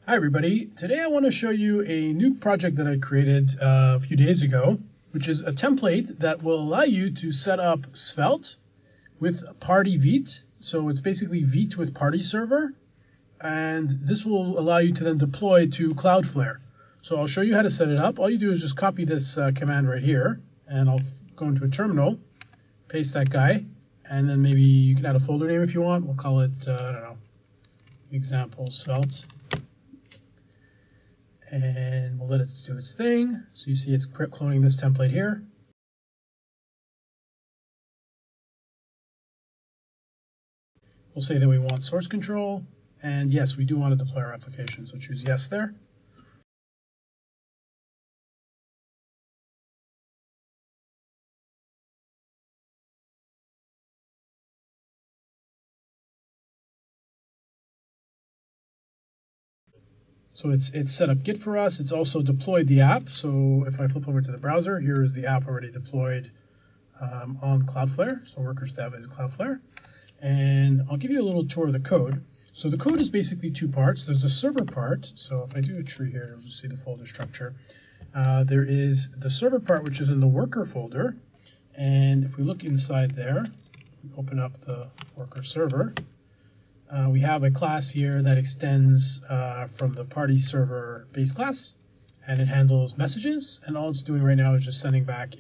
Hi everybody, today I want to show you a new project that I created a few days ago, which is a template that will allow you to set up Svelte with PartyVite. So it's basically Vite with PartyServer, and this will allow you to then deploy to Cloudflare. So I'll show you how to set it up. All you do is just copy this command right here, and I'll go into a terminal, paste that guy, and then maybe you can add a folder name if you want. We'll call it, I don't know, example Svelte. And we'll let it do its thing. So you see it's cloning this template here. We'll say that we want source control, and yes, we do want to deploy our application, so choose yes there. So it's set up Git for us. It's also deployed the app. So if I flip over to the browser, here is the app already deployed on Cloudflare. So workers dev is Cloudflare. And I'll give you a little tour of the code. So the code is basically two parts. There's the server part. So if I do a tree here, you'll see the folder structure. There is the server part, which is in the worker folder. And if we look inside there, we open up the worker server. We have a class here that extends from the PartyServer base class, and it handles messages, and all it's doing right now is just sending back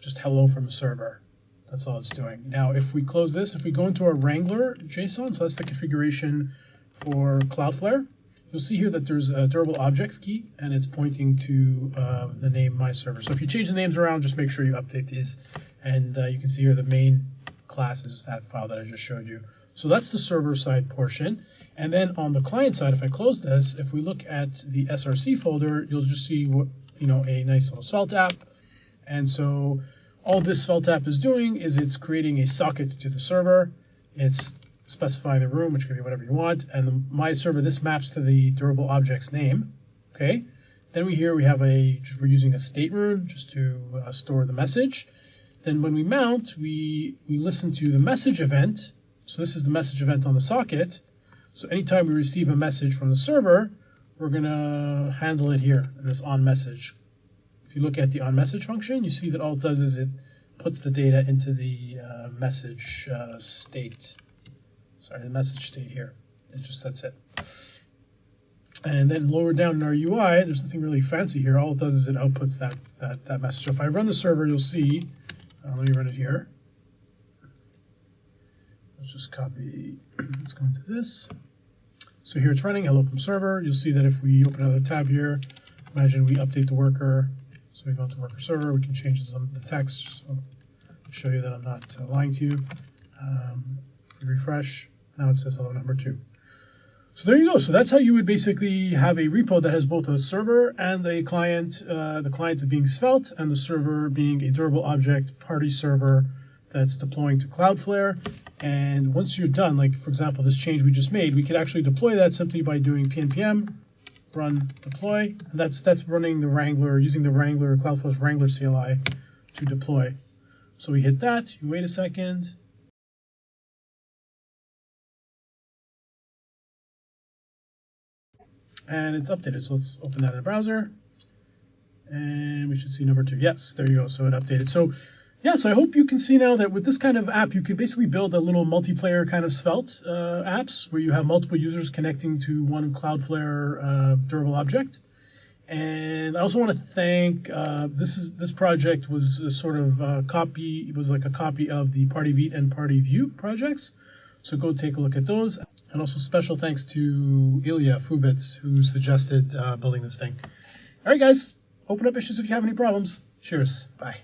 just hello from the server. That's all it's doing. Now, if we close this, if we go into our Wrangler JSON, so that's the configuration for Cloudflare, you'll see here that there's a durable objects key, and it's pointing to the name my server. So if you change the names around, just make sure you update these, and you can see here the main class is that file that I just showed you. So that's the server side portion. And then on the client side, if I close this, if we look at the SRC folder, you'll just see a nice little Svelte app. And so all this Svelte app is doing is it's creating a socket to the server. It's specifying the room, which can be whatever you want. And my server, this maps to the durable object's name. Okay. Then we have we're using a state rune just to store the message. Then when we mount, we listen to the message event. So this is the message event on the socket. So anytime we receive a message from the server, we're going to handle it here in this onMessage. If you look at the onMessage function, you see that all it does is it puts the data into the message state. Sorry, the message state here. That's it. And then lower down in our UI, there's nothing really fancy here. All it does is it outputs that message. So if I run the server, you'll see, let me run it here. Let's just copy, let's go into this. So here it's running, hello from server. You'll see that if we open another tab here, imagine we update the worker. So we go into worker server, we can change the text, so to show you that I'm not lying to you. If we refresh, now it says hello number 2. So there you go. So that's how you would basically have a repo that has both a server and a client, the client being Svelte and the server being a durable object PartyServer that's deploying to Cloudflare. And once you're done, like for example, this change we just made, we could actually deploy that simply by doing npm run deploy. And that's running the Wrangler, using the Wrangler, Cloudflare's Wrangler CLI to deploy. So we hit that, you wait a second. And it's updated. So let's open that in the browser. And we should see number 2. Yes, there you go. So it updated. So yeah, so I hope you can see now that with this kind of app, you can basically build a little multiplayer kind of Svelte apps where you have multiple users connecting to one Cloudflare durable object. And I also want to thank, this project was a sort of it was like a copy of the PartyVite and PartyView projects. So go take a look at those. And also special thanks to Ilya Fubitz, who suggested building this thing. All right, guys, open up issues if you have any problems. Cheers. Bye.